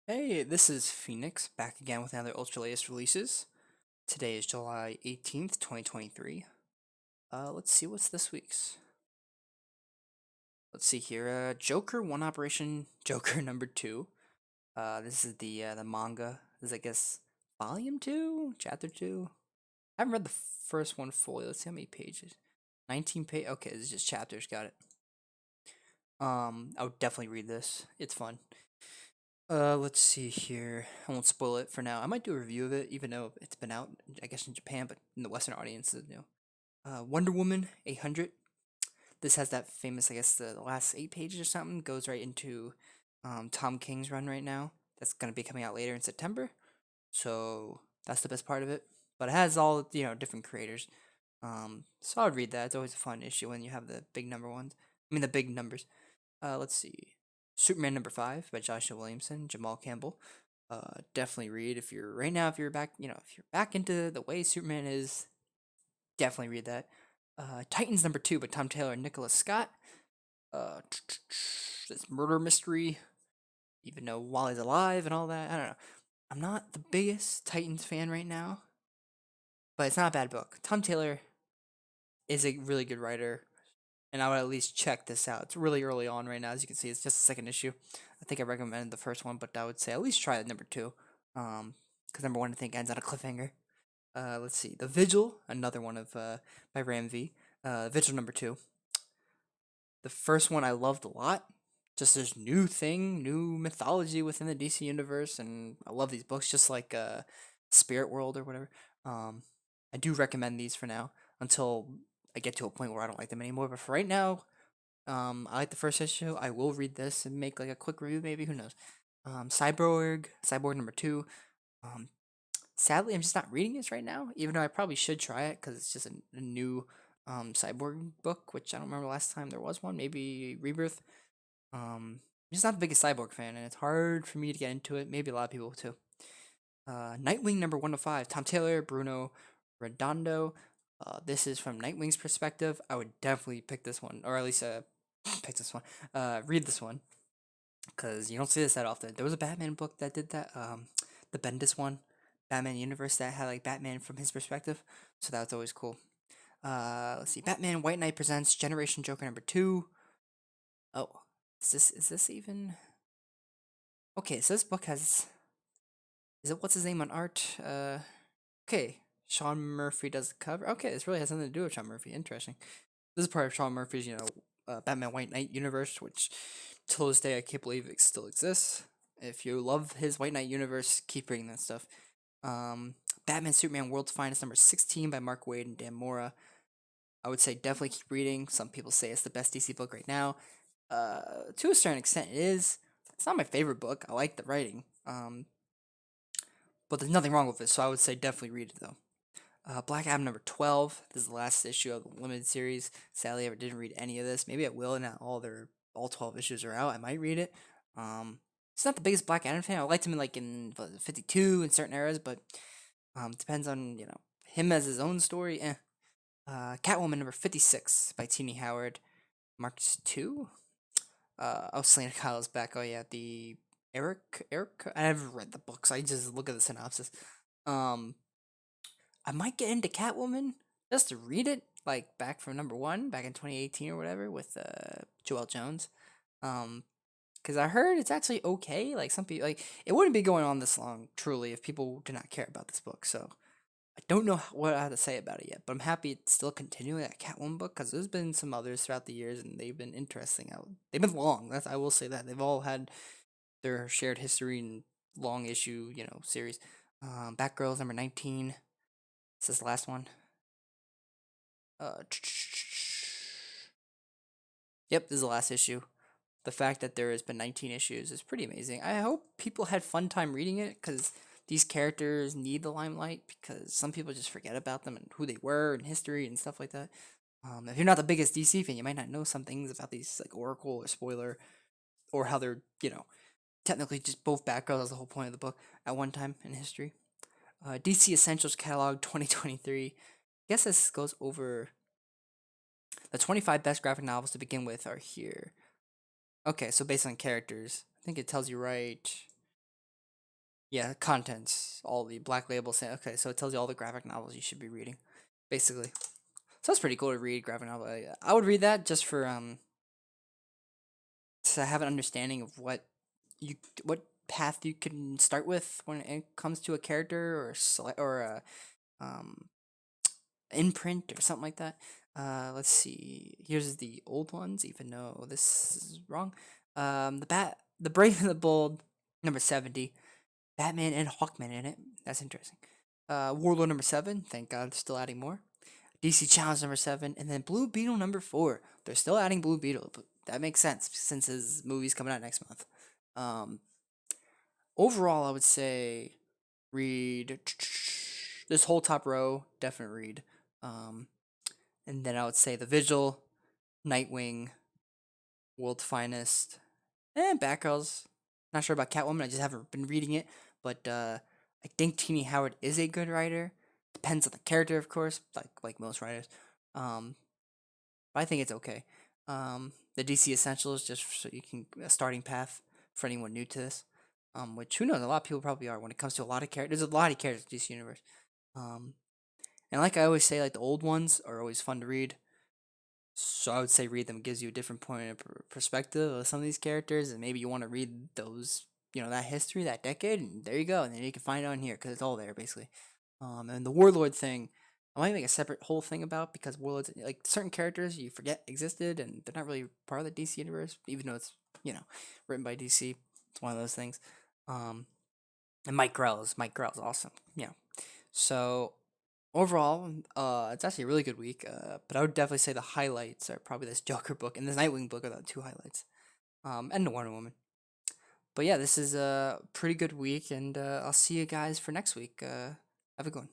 Hey, this is Phoenix back again with another Ultra latest releases. Today is July 18th, 2023. Let's see what's this week's. Let's see here. Joker 1 Operation Joker number 2. This is the manga. This is, I guess, volume 2, chapter 2. I haven't read the first one fully. Let's see how many pages. 19 page. Okay, this is just chapters. Got it. I would definitely read this. It's fun. Let's see here. I won't spoil it for now. I might do a review of it, even though it's been out, I guess, in Japan, but in the Western audience, Wonder Woman 800. This has that famous, I guess, the last 8 pages or something goes right into Tom King's run right now. That's gonna be coming out later in September, so that's the best part of it. But it has all different creators. So I would read that. It's always a fun issue when you have the big number ones. I mean the big numbers. Let's see. Superman number 5 by Joshua Williamson, Jamal Campbell. Definitely read if you're right now if you're back, if you're back into the way Superman is, definitely read that. Titans number 2 by Tom Taylor and Nicholas Scott. Uh, this murder mystery, even though Wally's alive and all that. I don't know. I'm not the biggest Titans fan right now, but it's not a bad book. Tom Taylor is a really good writer, and I would at least check this out. It's really early on right now, as you can see. It's just the second issue. I think I recommended the first one, but I would say at least try number 2. Because number 1 I think ends on a cliffhanger. Let's see, The Vigil, another one of by Ram V. Vigil number 2. The first one I loved a lot. Just this new mythology within the DC universe, and I love these books, just like Spirit World or whatever. Um, I do recommend these for now until I get to a point where I don't like them anymore. But for right now, I like the first issue. I will read this and make like a quick review, maybe. Who knows? Cyborg number 2. Um, Sadly, I'm just not reading this right now, even though I probably should try it because it's just a new Cyborg book, which I don't remember last time there was one. Maybe Rebirth. I'm just not the biggest Cyborg fan, and it's hard for me to get into it. Maybe a lot of people too. Nightwing number 105. Tom Taylor, Bruno Redondo. This is from Nightwing's perspective. I would definitely pick this one, or at least pick this one. Read this one because you don't see this that often. There was a Batman book that did that. The Bendis one, Batman Universe, that had like Batman from his perspective. So that's always cool. Let's see. Batman White Knight presents Generation Joker number 2. Oh, is this even okay? So this book has, is it, what's his name on art? Okay, Sean Murphy does the cover. Okay, this really has something to do with Sean Murphy. Interesting. This is part of Sean Murphy's, Batman White Knight universe, which till this day I can't believe it still exists. If you love his White Knight universe, keep reading that stuff. Um, Batman Superman World's Finest number 16 by Mark Waid and Dan Mora. I would say definitely keep reading. Some people say it's the best DC book right now. To a certain extent, it is. It's not my favorite book. I like the writing. But there's nothing wrong with it, so I would say definitely read it though. Black Adam number 12. This is the last issue of the limited series. Sadly, I didn't read any of this. Maybe I will now all 12 issues are out. I might read it. It's not the biggest Black Adam fan. I liked him in 52 in certain eras, but depends on him as his own story. Catwoman number 56 by Tini Howard. Marks 2. Selena Kyle's back. Oh yeah, the Eric. I never read the books. I just look at the synopsis. Um, I might get into Catwoman just to read it, like back from number 1, back in 2018 or whatever, with Joelle Jones. Because I heard it's actually okay. Like some people, like it wouldn't be going on this long, truly, if people did not care about this book. So I don't know what I have to say about it yet, but I'm happy it's still continuing that Catwoman book because there's been some others throughout the years and they've been interesting. They've been long. That's, I will say that they've all had their shared history and long issue, series. Batgirl's number 19. This is the last one. Uh, yep, this is the last issue. The fact that there has been 19 issues is pretty amazing. I hope people had fun time reading it because these characters need the limelight because some people just forget about them and who they were and history and stuff like that. If you're not the biggest DC fan, you might not know some things about these like Oracle or Spoiler or how they're technically just both backgrounds. That's the whole point of the book at one time in history. DC Essentials Catalog 2023. I guess this goes over the 25 best graphic novels to begin with are here. Okay, so based on characters, I think it tells you right. Yeah, contents, all the Black Label. Okay, so it tells you all the graphic novels you should be reading, basically. So that's pretty cool to read graphic novel. I would read that just for to have an understanding of you what path you can start with when it comes to a character or or a um imprint or something like that. Let's see. Here's the old ones, even though this is wrong. The Brave and the Bold, number 70. Batman and Hawkman in it. That's interesting. Warlord number 7. Thank God, they're still adding more. DC Challenge number 7, and then Blue Beetle number 4. They're still adding Blue Beetle, but that makes sense since his movie's coming out next month. Um, Overall, I would say read this whole top row. Definite read. Um, and then I would say The Vigil, Nightwing, World's Finest, and Batgirls. Not sure about Catwoman. I just haven't been reading it, but I think Teeny Howard is a good writer. Depends on the character, of course, like most writers. Um, but I think it's okay. The DC Essentials, just so you can a starting path for anyone new to this. Which who knows, a lot of people probably are when it comes to a lot of characters. There's a lot of characters in DC Universe. Um, and like I always say, like the old ones are always fun to read. So I would say read them. It gives you a different point of perspective of some of these characters, and maybe you want to read those, that history, that decade, and there you go. And then you can find it on here because it's all there basically. And the Warlord thing, I might make a separate whole thing about because Warlords, like certain characters, you forget existed, and they're not really part of the DC universe, even though it's written by DC. It's one of those things. Um, and Mike Grell's awesome. Yeah. So overall, it's actually a really good week. But I would definitely say the highlights are probably this Joker book and this Nightwing book are the two highlights. And the Wonder Woman. But yeah, this is a pretty good week, and I'll see you guys for next week. Have a good one.